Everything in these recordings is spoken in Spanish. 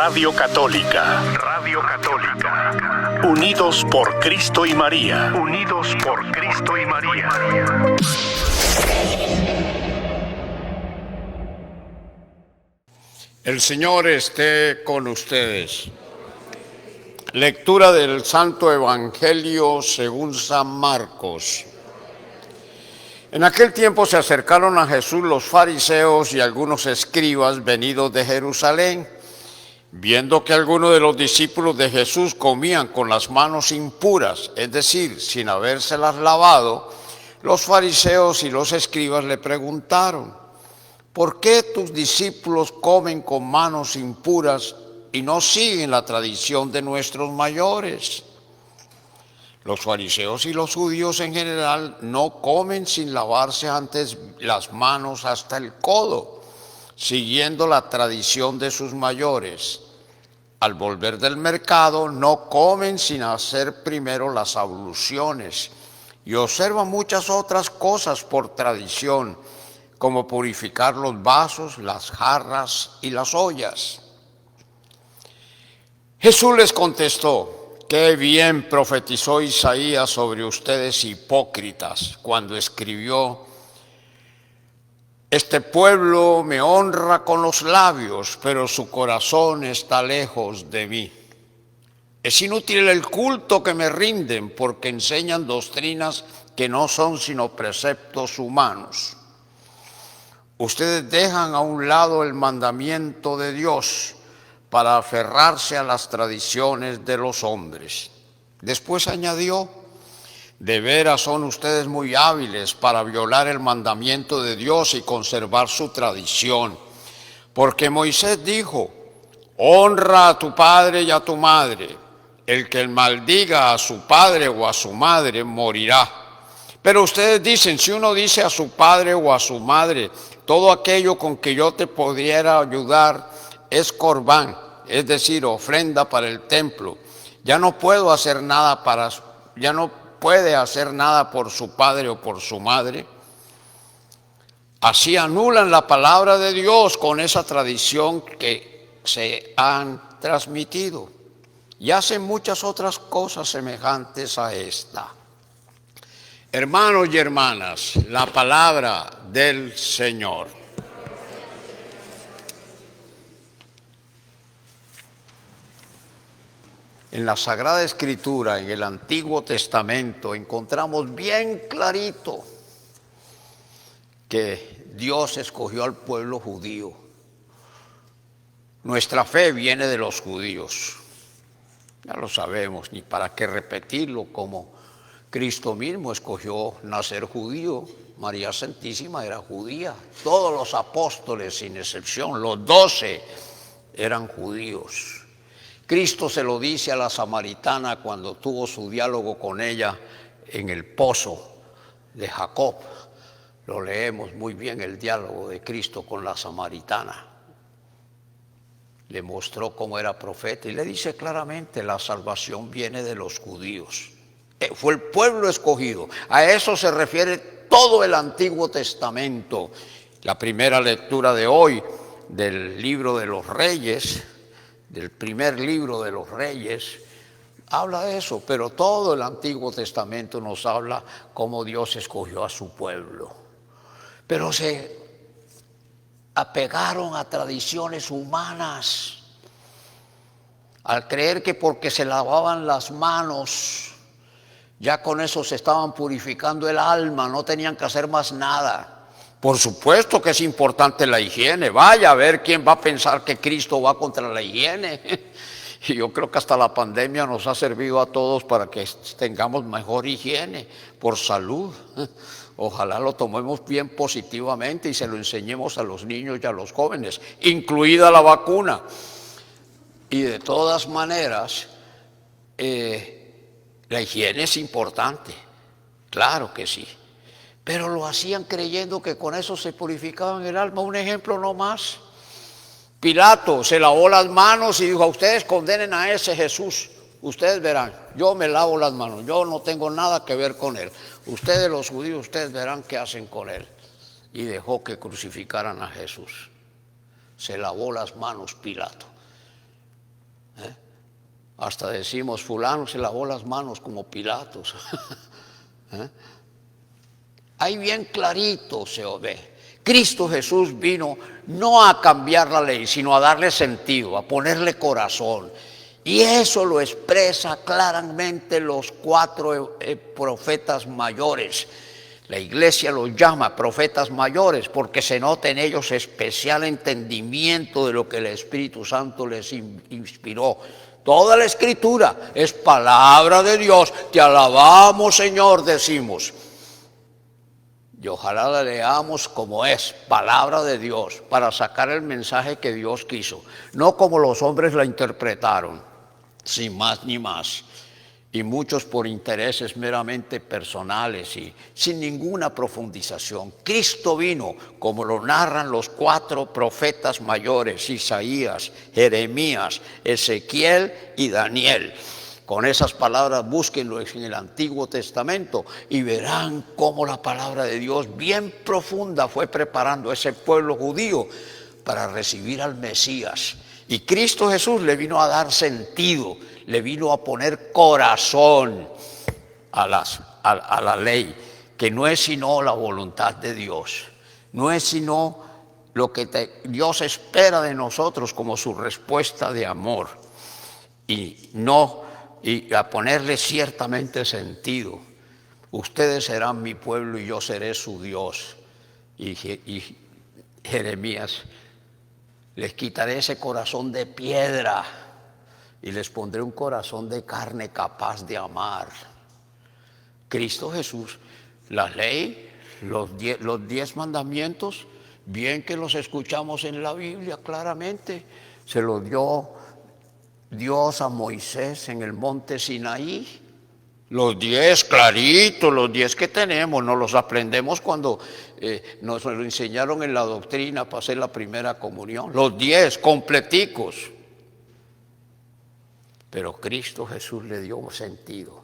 Radio Católica. Radio Católica. Unidos por Cristo y María. Unidos por Cristo y María. El Señor esté con ustedes. Lectura del Santo Evangelio según San Marcos. En aquel tiempo se acercaron a Jesús los fariseos y algunos escribas venidos de Jerusalén, viendo que algunos de los discípulos de Jesús comían con las manos impuras, es decir, sin habérselas lavado. Los fariseos y los escribas le preguntaron: ¿por qué tus discípulos comen con manos impuras y no siguen la tradición de nuestros mayores? Los fariseos y los judíos en general no comen sin lavarse antes las manos hasta el codo, siguiendo la tradición de sus mayores. Al volver del mercado no comen sin hacer primero las abluciones y observan muchas otras cosas por tradición, como purificar los vasos, las jarras y las ollas. Jesús les contestó: qué bien profetizó Isaías sobre ustedes hipócritas cuando escribió: este pueblo me honra con los labios, pero su corazón está lejos de mí. Es inútil el culto que me rinden, porque enseñan doctrinas que no son sino preceptos humanos. Ustedes dejan a un lado el mandamiento de Dios para aferrarse a las tradiciones de los hombres. Después añadió: de veras son ustedes muy hábiles para violar el mandamiento de Dios y conservar su tradición. Porque Moisés dijo: honra a tu padre y a tu madre. El que maldiga a su padre o a su madre morirá. Pero ustedes dicen: si uno dice a su padre o a su madre, todo aquello con que yo te pudiera ayudar es corbán, es decir, ofrenda para el templo. Ya no puede hacer nada por su padre o por su madre. Así anulan la palabra de Dios con esa tradición que se han transmitido. Y hacen muchas otras cosas semejantes a esta. Hermanos y hermanas, la palabra del Señor. En la Sagrada Escritura, en el Antiguo Testamento, encontramos bien clarito que Dios escogió al pueblo judío. Nuestra fe viene de los judíos. Ya lo sabemos, ni para qué repetirlo, como Cristo mismo escogió nacer judío. María Santísima era judía. Todos los apóstoles, sin excepción, los 12, eran judíos. Cristo se lo dice a la samaritana cuando tuvo su diálogo con ella en el pozo de Jacob. Lo leemos muy bien, el diálogo de Cristo con la samaritana. Le mostró cómo era profeta y le dice claramente: la salvación viene de los judíos. Fue el pueblo escogido. A eso se refiere todo el Antiguo Testamento. La primera lectura de hoy del libro de los Reyes, del primer libro de los Reyes, habla de eso, pero todo el Antiguo Testamento nos habla cómo Dios escogió a su pueblo. Pero se apegaron a tradiciones humanas, al creer que porque se lavaban las manos, ya con eso se estaban purificando el alma, no tenían que hacer más nada. Por supuesto que es importante la higiene. Vaya a ver quién va a pensar que Cristo va contra la higiene. Y yo creo que hasta la pandemia nos ha servido a todos para que tengamos mejor higiene, por salud. Ojalá lo tomemos bien positivamente y se lo enseñemos a los niños y a los jóvenes, incluida la vacuna. Y de todas maneras, la higiene es importante, claro que sí. Pero lo hacían creyendo que con eso se purificaban el alma. Un ejemplo no más. Pilato se lavó las manos y dijo: a ustedes condenen a ese Jesús. Ustedes verán, yo me lavo las manos, yo no tengo nada que ver con él. Ustedes los judíos, ustedes verán qué hacen con él. Y dejó que crucificaran a Jesús. Se lavó las manos Pilato. Hasta decimos, fulano se lavó las manos como Pilatos. Ahí bien clarito se ve. Cristo Jesús vino no a cambiar la ley, sino a darle sentido, a ponerle corazón. Y eso lo expresa claramente los 4 profetas mayores. La iglesia los llama profetas mayores porque se nota en ellos especial entendimiento de lo que el Espíritu Santo les inspiró. Toda la Escritura es palabra de Dios. Te alabamos, Señor, decimos. Y ojalá la leamos como es, palabra de Dios, para sacar el mensaje que Dios quiso. No como los hombres la interpretaron, sin más ni más. Y muchos por intereses meramente personales y sin ninguna profundización. Cristo vino, como lo narran los 4 profetas mayores, Isaías, Jeremías, Ezequiel y Daniel. Con esas palabras búsquenlo en el Antiguo Testamento y verán cómo la palabra de Dios bien profunda fue preparando a ese pueblo judío para recibir al Mesías. Y Cristo Jesús le vino a dar sentido, le vino a poner corazón a la ley, que no es sino la voluntad de Dios, no es sino lo que Dios espera de nosotros como su respuesta de amor, y a ponerle ciertamente sentido. Ustedes serán mi pueblo y yo seré su Dios. Y Jeremías, les quitaré ese corazón de piedra y les pondré un corazón de carne capaz de amar. Cristo Jesús, la ley, los 10 mandamientos, bien que los escuchamos en la Biblia claramente, se los dio Dios a Moisés en el monte Sinaí. Los 10 claritos, los 10 que tenemos, nos los aprendemos cuando nos lo enseñaron en la doctrina para hacer la primera comunión. Los 10 completicos. Pero Cristo Jesús le dio sentido.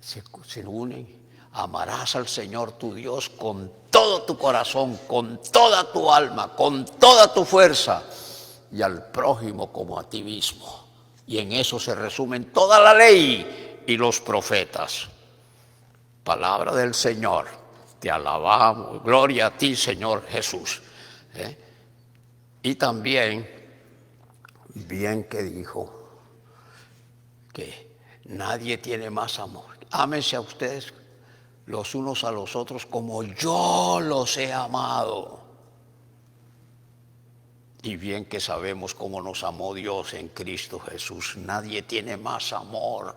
Se unen. Amarás al Señor tu Dios con todo tu corazón, con toda tu alma, con toda tu fuerza, y al prójimo como a ti mismo. Y en eso se resumen toda la ley y los profetas. Palabra del Señor. Te alabamos. Gloria a ti, Señor Jesús. Y también, bien que dijo, que nadie tiene más amor. Ámense a ustedes los unos a los otros como yo los he amado. Y bien que sabemos cómo nos amó Dios en Cristo Jesús. Nadie tiene más amor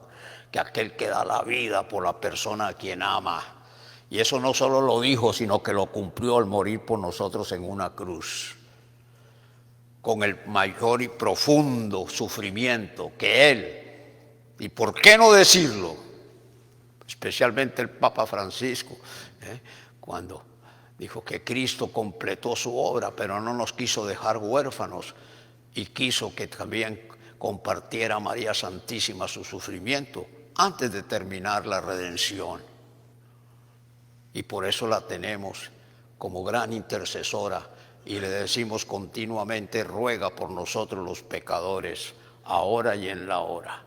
que aquel que da la vida por la persona a quien ama. Y eso no solo lo dijo, sino que lo cumplió al morir por nosotros en una cruz. Con el mayor y profundo sufrimiento que Él. ¿Y por qué no decirlo? Especialmente el Papa Francisco, cuando dijo que Cristo completó su obra, pero no nos quiso dejar huérfanos y quiso que también compartiera María Santísima su sufrimiento antes de terminar la redención. Y por eso la tenemos como gran intercesora y le decimos continuamente, ruega por nosotros los pecadores, ahora y en la hora.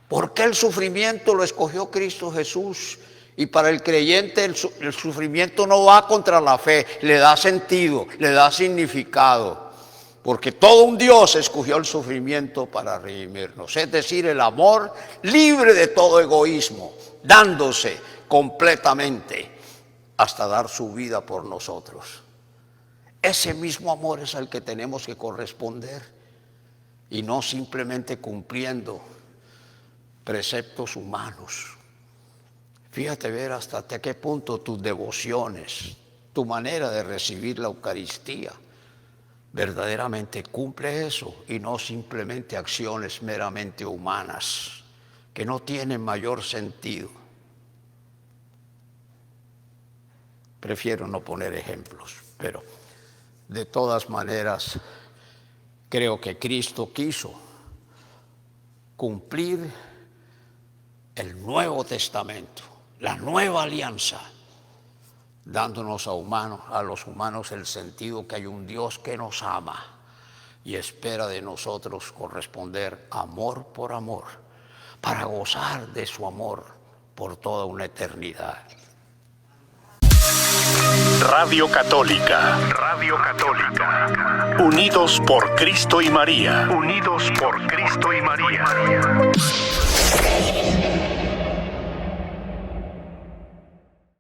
¿Por qué el sufrimiento lo escogió Cristo Jesús? Y para el creyente el sufrimiento no va contra la fe, le da sentido, le da significado. Porque todo un Dios escogió el sufrimiento para redimirnos. Es decir, el amor libre de todo egoísmo, dándose completamente hasta dar su vida por nosotros. Ese mismo amor es al que tenemos que corresponder y no simplemente cumpliendo preceptos humanos. Fíjate ver hasta qué punto tus devociones, tu manera de recibir la Eucaristía, verdaderamente cumple eso y no simplemente acciones meramente humanas que no tienen mayor sentido. Prefiero no poner ejemplos, pero de todas maneras creo que Cristo quiso cumplir el Nuevo Testamento, la nueva alianza, dándonos a los humanos el sentido que hay un Dios que nos ama, y espera de nosotros corresponder amor por amor, para gozar de su amor por toda una eternidad. Radio Católica. Radio Católica. Unidos por Cristo y María. Unidos por Cristo y María.